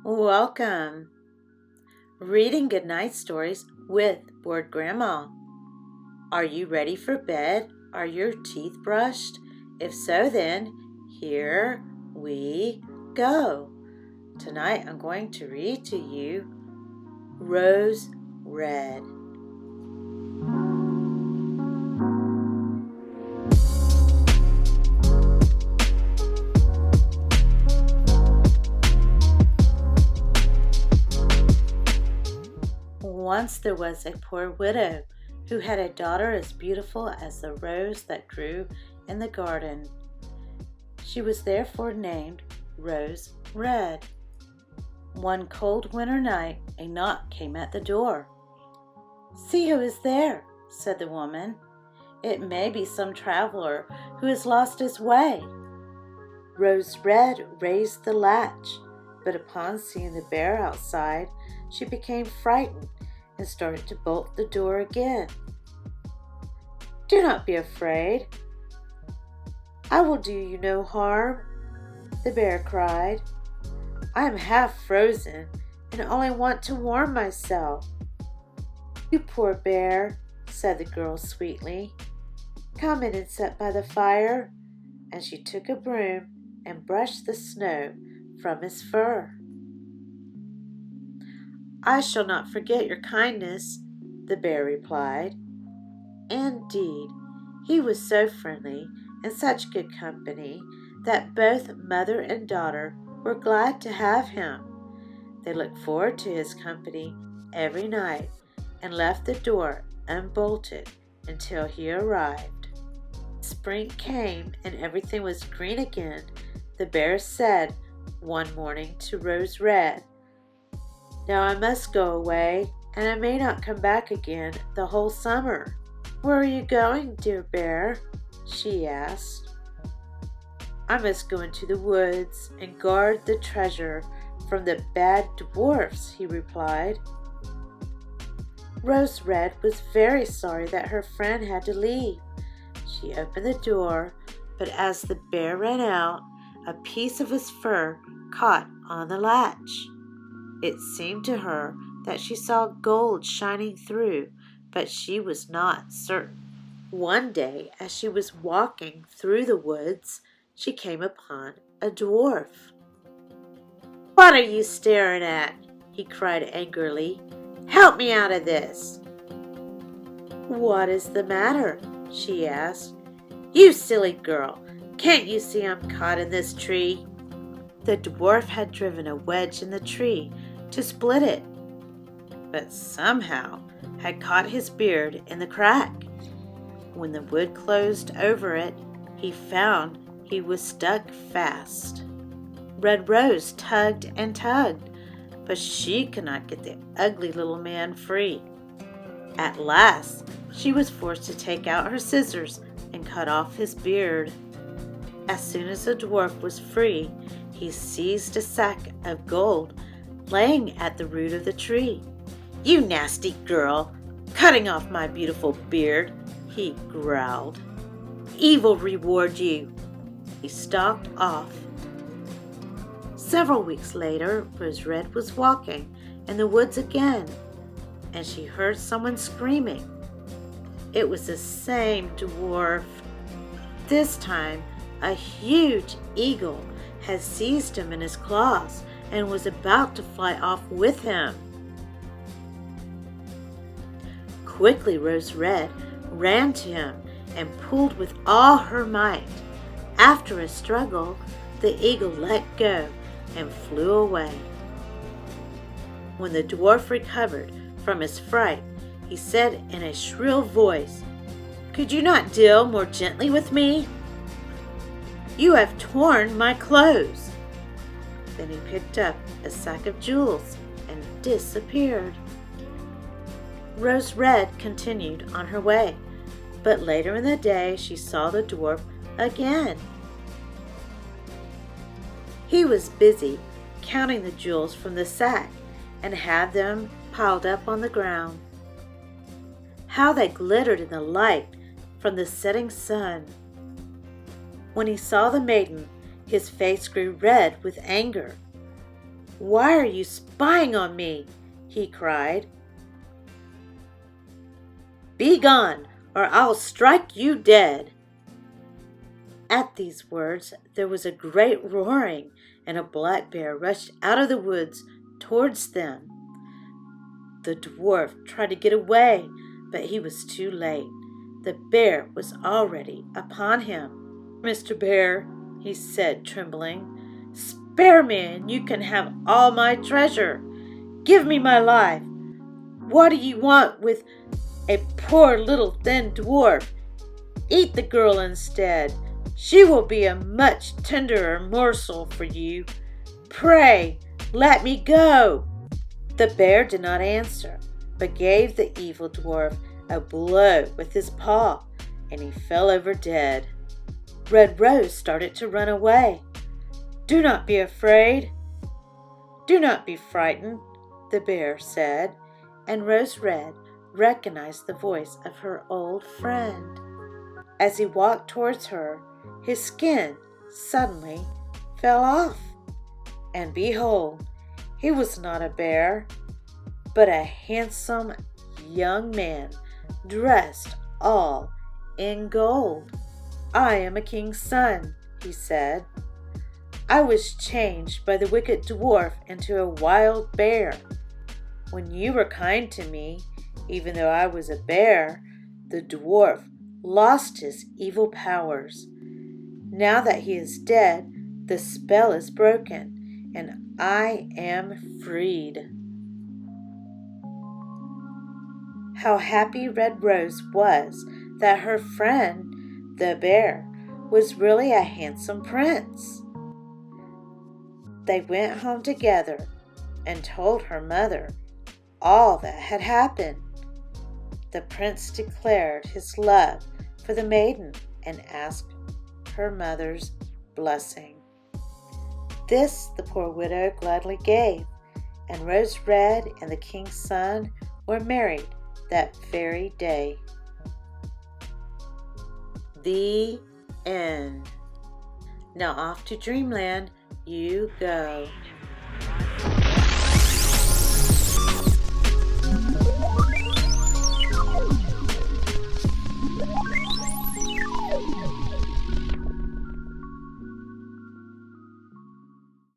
Welcome. Reading Goodnight Stories with Bored Grandma. Are you ready for bed? Are your teeth brushed? If so, then here we go. Tonight I'm going to read to you Rose Red. Once there was a poor widow who had a daughter as beautiful as the rose that grew in the garden. She was therefore named Rose Red. One cold winter night, a knock came at the door. "See who is there," said the woman. "It may be some traveler who has lost his way." Rose Red raised the latch, but upon seeing the bear outside, she became frightened and started to bolt the door again. "Do not be afraid. I will do you no harm," the bear cried. "I am half frozen and only want to warm myself." "You poor bear," said the girl sweetly. "Come in and sit by the fire." And she took a broom and brushed the snow from his fur. "I shall not forget your kindness," the bear replied. Indeed, he was so friendly and such good company that both mother and daughter were glad to have him. They looked forward to his company every night and left the door unbolted until he arrived. Spring came and everything was green again. The bear said one morning to Rose Red, "Now I must go away, and I may not come back again the whole summer." "Where are you going, dear bear?" she asked. "I must go into the woods and guard the treasure from the bad dwarfs," he replied. Rose Red was very sorry that her friend had to leave. She opened the door, but as the bear ran out, a piece of his fur caught on the latch. It seemed to her that she saw gold shining through, but she was not certain. One day, as she was walking through the woods, she came upon a dwarf. "What are you staring at?" he cried angrily. "Help me out of this." "What is the matter?" she asked. "You silly girl, can't you see I'm caught in this tree?" The dwarf had driven a wedge in the tree to split it, but somehow had caught his beard in the crack. When the wood closed over it, he found he was stuck fast. Red Rose tugged and tugged, but she could not get the ugly little man free. At last, she was forced to take out her scissors and cut off his beard. As soon as the dwarf was free, he seized a sack of gold laying at the root of the tree. "You nasty girl, cutting off my beautiful beard," he growled. "Evil reward you." He stalked off. Several weeks later, Rose Red was walking in the woods again, and she heard someone screaming. It was the same dwarf. This time, a huge eagle had seized him in his claws and was about to fly off with him. Quickly, Rose Red ran to him and pulled with all her might. After a struggle, the eagle let go and flew away. When the dwarf recovered from his fright, he said in a shrill voice, "Could you not deal more gently with me? You have torn my clothes." Then he picked up a sack of jewels and disappeared. Rose Red continued on her way, but later in the day she saw the dwarf again. He was busy counting the jewels from the sack and had them piled up on the ground. How they glittered in the light from the setting sun! When he saw the maiden, his face grew red with anger. Why are you spying on me?" he cried. "Be gone, or I'll strike you dead." At these words there was a great roaring, and a black bear rushed out of the woods towards them. The dwarf tried to get away, but he was too late. The bear was already upon him. "Mr. Bear," he said, trembling, "spare me and you can have all my treasure. Give me my life. What do you want with a poor little thin dwarf? Eat the girl instead. She will be a much tenderer morsel for you. Pray, let me go." The bear did not answer, but gave the evil dwarf a blow with his paw, and he fell over dead. Red Rose started to run away. "Do not be afraid. Do not be frightened," the bear said, and Rose Red recognized the voice of her old friend. As he walked towards her, his skin suddenly fell off, and behold, he was not a bear, but a handsome young man dressed all in gold. "I am a king's son," he said. "I was changed by the wicked dwarf into a wild bear. When you were kind to me, even though I was a bear, the dwarf lost his evil powers. Now that he is dead, the spell is broken, and I am freed." How happy Red Rose was that her friend, the bear, was really a handsome prince. They went home together and told her mother all that had happened. The prince declared his love for the maiden and asked her mother's blessing. This the poor widow gladly gave, and Rose Red and the king's son were married that very day. The end. Now off to dreamland you go.